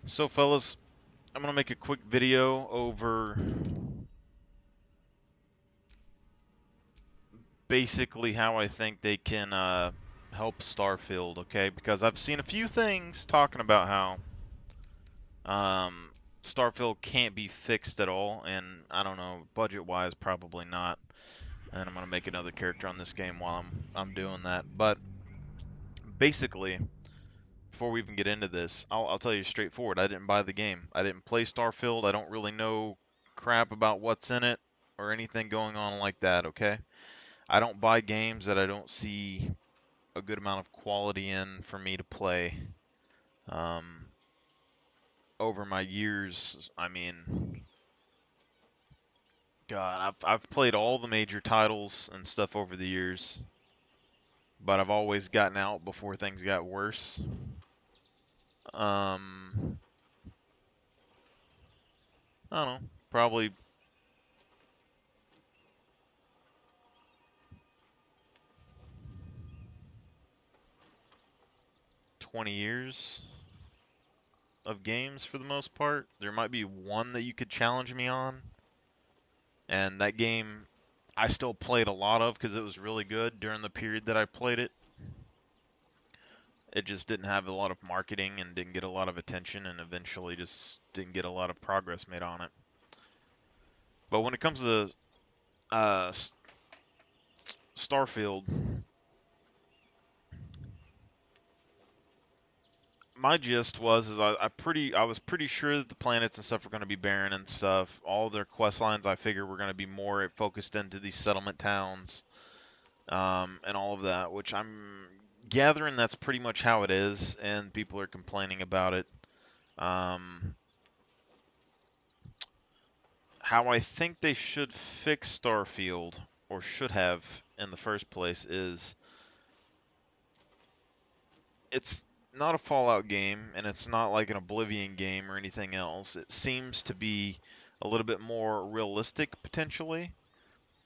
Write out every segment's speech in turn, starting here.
So fellas, I'm going to make a quick video over basically how I think they can help Starfield, okay? Because I've seen a few things talking about how um, Starfield can't be fixed at all, and I don't know, budget-wise, probably not. And I'm going to make another character on this game while I'm doing that. But basically, before we even get into this, I'll tell you straightforward. I didn't buy the game. I didn't play Starfield. I don't really know crap about what's in it or anything going on like that, okay? I don't buy games that I don't see a good amount of quality in for me to play. Um, over my years, I mean, God, I've played all the major titles and stuff over the years, but I've always gotten out before things got worse. Um, I don't know, probably 20 years of games for the most part. There might be one that you could challenge me on, and that game I still played a lot of because it was really good during the period that I played it. It just didn't have a lot of marketing and didn't get a lot of attention, and eventually just didn't get a lot of progress made on it. But when it comes to uh, Starfield, my gist was is I was pretty sure that the planets and stuff were going to be barren and stuff. All of their quest lines I figured were going to be more focused into these settlement towns, and all of that, which I'm gathering that's pretty much how it is, and people are complaining about it. Um, how I think they should fix Starfield, or should have in the first place, is it's not a Fallout game, and it's not like an Oblivion game or anything else. It seems to be a little bit more realistic, potentially.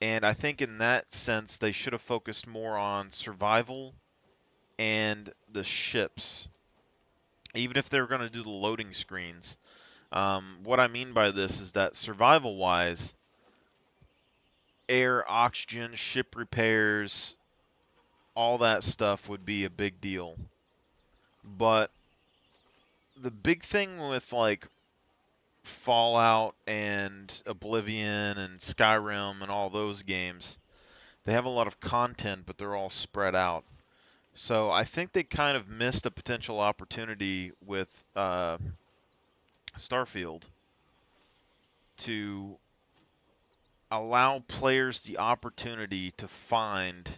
And I think in that sense, they should have focused more on survival and the ships, even if they were going to do the loading screens. What I mean by this is that survival wise, air, oxygen, ship repairs, all that stuff would be a big deal. But the big thing with like Fallout and Oblivion and Skyrim and all those games, they have a lot of content, but they're all spread out. So I think they kind of missed a potential opportunity with Starfield to allow players the opportunity to find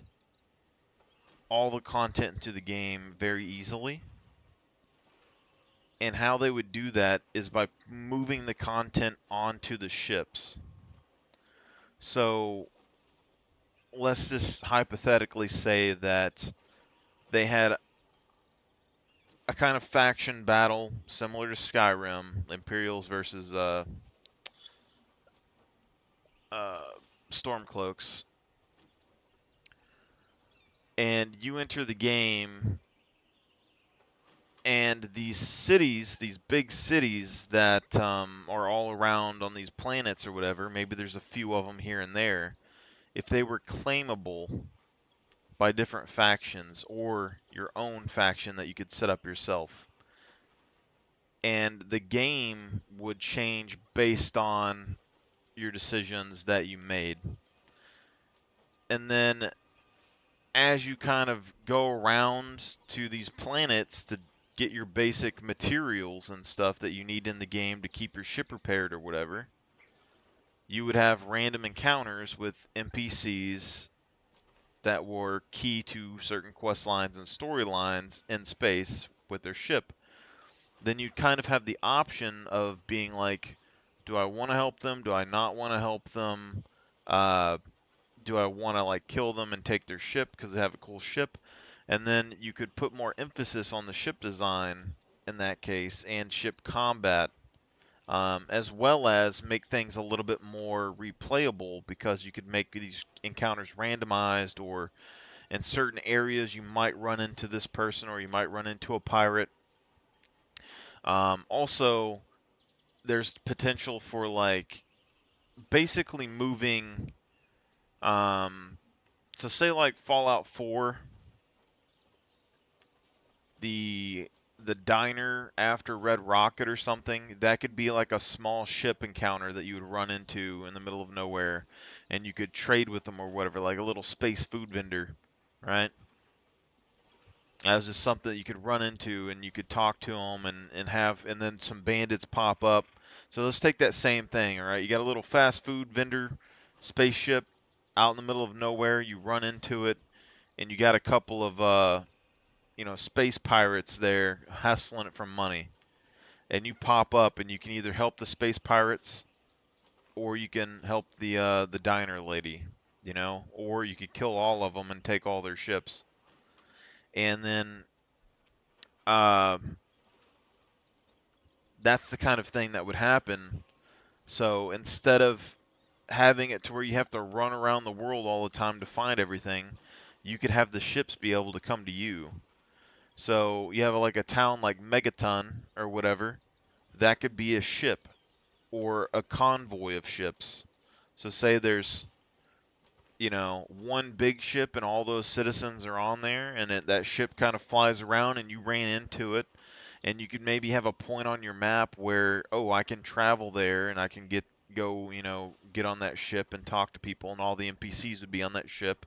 all the content into the game very easily. And how they would do that is by moving the content onto the ships. So let's just hypothetically say that they had a kind of faction battle similar to Skyrim, Imperials versus uh, Stormcloaks, and you enter the game, and these cities, these big cities that are all around on these planets or whatever, maybe there's a few of them here and there, if they were claimable by different factions or your own faction that you could set up yourself. And the game would change based on your decisions that you made. And then as you kind of go around to these planets to get your basic materials and stuff that you need in the game to keep your ship repaired or whatever, you would have random encounters with NPCs that were key to certain quest lines and storylines in space with their ship. Then you'd kind of have the option of being like, do I want to help them? Do I not want to help them? Uh, do I want to like kill them and take their ship because they have a cool ship? And then you could put more emphasis on the ship design in that case and ship combat, as well as make things a little bit more replayable because you could make these encounters randomized, or in certain areas you might run into this person or you might run into a pirate. Also, there's potential for like basically moving. Um, so say like Fallout 4, the the diner after Red Rocket or something, that could be like a small ship encounter that you would run into in the middle of nowhere, and you could trade with them or whatever, like a little space food vendor, right? That was just something that you could run into and you could talk to them and then some bandits pop up. So let's take that same thing, all right? You got a little fast food vendor spaceship out in the middle of nowhere. You run into it, and you got a couple of space pirates there hustling it for money. And you pop up and you can either help the space pirates or you can help the diner lady, or you could kill all of them and take all their ships. And then uh, that's the kind of thing that would happen. So instead of having it to where you have to run around the world all the time to find everything, you could have the ships be able to come to you. So you have like a town like Megaton or whatever, that could be a ship or a convoy of ships. So say there's, one big ship and all those citizens are on there, and that ship kind of flies around and you ran into it, and you could maybe have a point on your map where, oh, I can travel there and I can get on that ship and talk to people, and all the NPCs would be on that ship.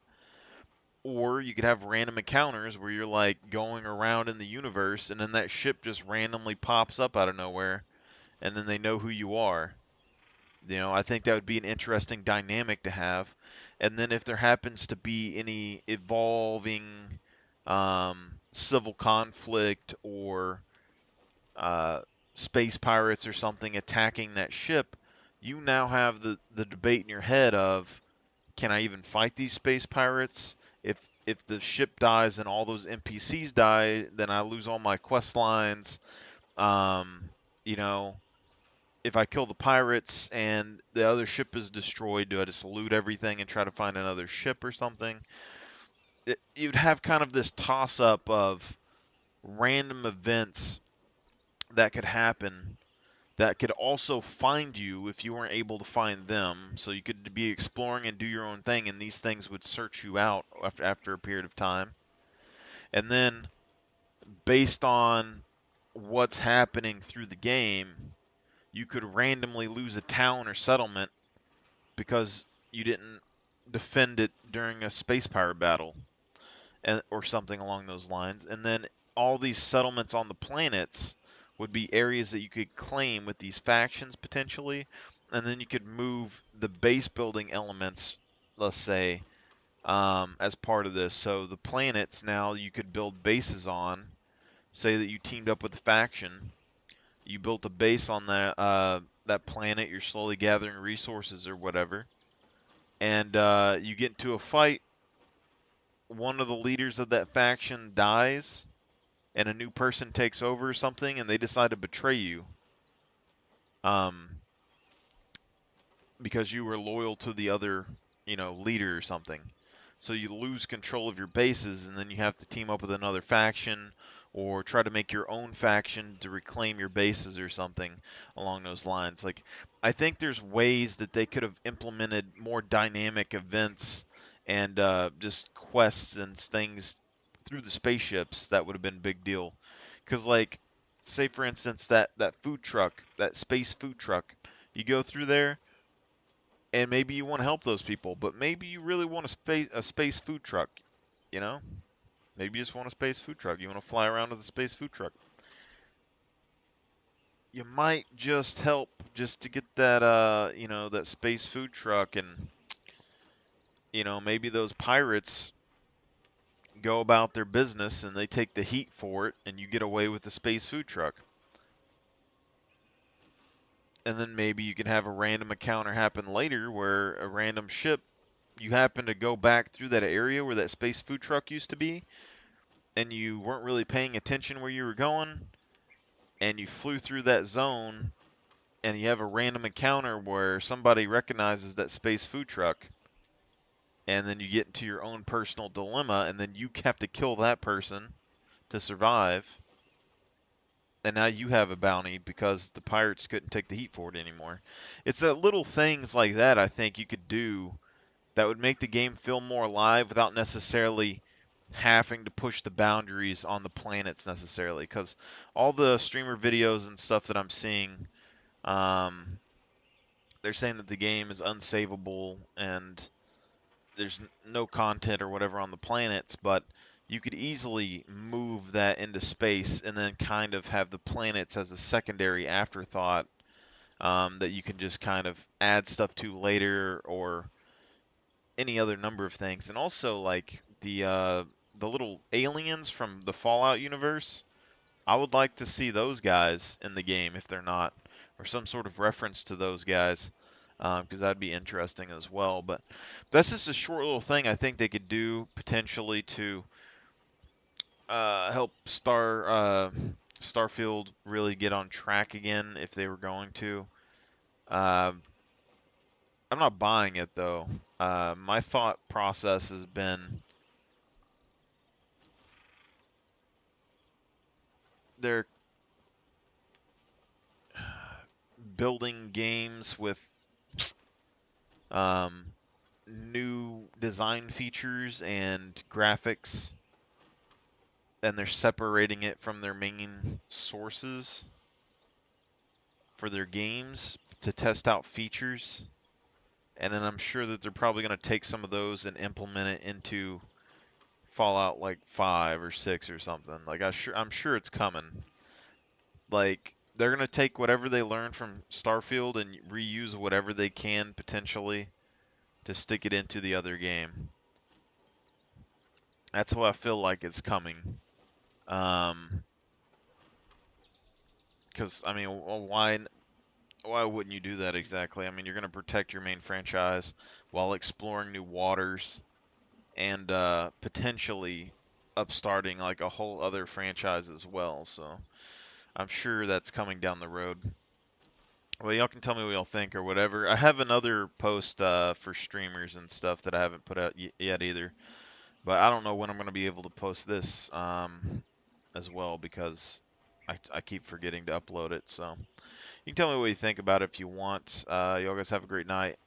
Or you could have random encounters where you're like going around in the universe and then that ship just randomly pops up out of nowhere and then they know who you are. I think that would be an interesting dynamic to have. And then if there happens to be any evolving civil conflict or uh, space pirates or something attacking that ship, you now have the debate in your head of, can I even fight these space pirates? If the ship dies and all those NPCs die, then I lose all my quest lines. Um, you know, if I kill the pirates and the other ship is destroyed, do I just loot everything and try to find another ship or something? You'd have kind of this toss up of random events that could happen that could also find you if you weren't able to find them. So you could be exploring and do your own thing, and these things would search you out after a period of time. And then, based on what's happening through the game, you could randomly lose a town or settlement because you didn't defend it during a space pirate battle or something along those lines. And then all these settlements on the planets would be areas that you could claim with these factions potentially, and then you could move the base building elements, let's say, as part of this. So the planets now you could build bases on. Say that you teamed up with a faction, you built a base on that planet. You're slowly gathering resources or whatever, and you get into a fight. One of the leaders of that faction dies, and a new person takes over or something, and they decide to betray you, um, because you were loyal to the other, leader or something. So you lose control of your bases, and then you have to team up with another faction or try to make your own faction to reclaim your bases or something along those lines. Like, I think there's ways that they could have implemented more dynamic events and just quests and things through the spaceships that would have been a big deal. Because, like, say for instance that food truck, that space food truck, you go through there and maybe you want to help those people, but maybe you really want a space food truck, you know? Maybe you just want a space food truck. You want to fly around with a space food truck. You might just help just to get that space food truck, and maybe those pirates go about their business and they take the heat for it and you get away with the space food truck. And then maybe you can have a random encounter happen later where a random ship, you happen to go back through that area where that space food truck used to be, and you weren't really paying attention where you were going, and you flew through that zone, and you have a random encounter where somebody recognizes that space food truck, and then you get into your own personal dilemma, and then you have to kill that person to survive. and now you have a bounty because the pirates couldn't take the heat for it anymore. It's little things like that I think you could do that would make the game feel more alive without necessarily having to push the boundaries on the planets necessarily. Because all the streamer videos and stuff that I'm seeing, um, they're saying that the game is unsavable and there's no content or whatever on the planets, but you could easily move that into space and then kind of have the planets as a secondary afterthought, that you can just kind of add stuff to later or any other number of things. And also like the little aliens from the Fallout universe. I would like to see those guys in the game if they're not, or some sort of reference to those guys, because that'd be interesting as well. But that's just a short little thing I think they could do potentially to help Starfield really get on track again if they were going to. Uh, I'm not buying it though. My thought process has been they're building games with um, new design features and graphics, and they're separating it from their main sources for their games to test out features. And then I'm sure that they're probably going to take some of those and implement it into Fallout like 5 or 6 or something. Like I'm sure it's coming. Like they're going to take whatever they learned from Starfield and reuse whatever they can potentially to stick it into the other game. That's what I feel like is coming. Um, because I mean, why wouldn't you do that exactly? I mean, you're going to protect your main franchise while exploring new waters and potentially upstarting like a whole other franchise as well. So I'm sure that's coming down the road. Well, y'all can tell me what y'all think or whatever. I have another post for streamers and stuff that I haven't put out yet either, but I don't know when I'm going to be able to post this as well because I keep forgetting to upload it. So you can tell me what you think about it if you want. Y'all guys have a great night.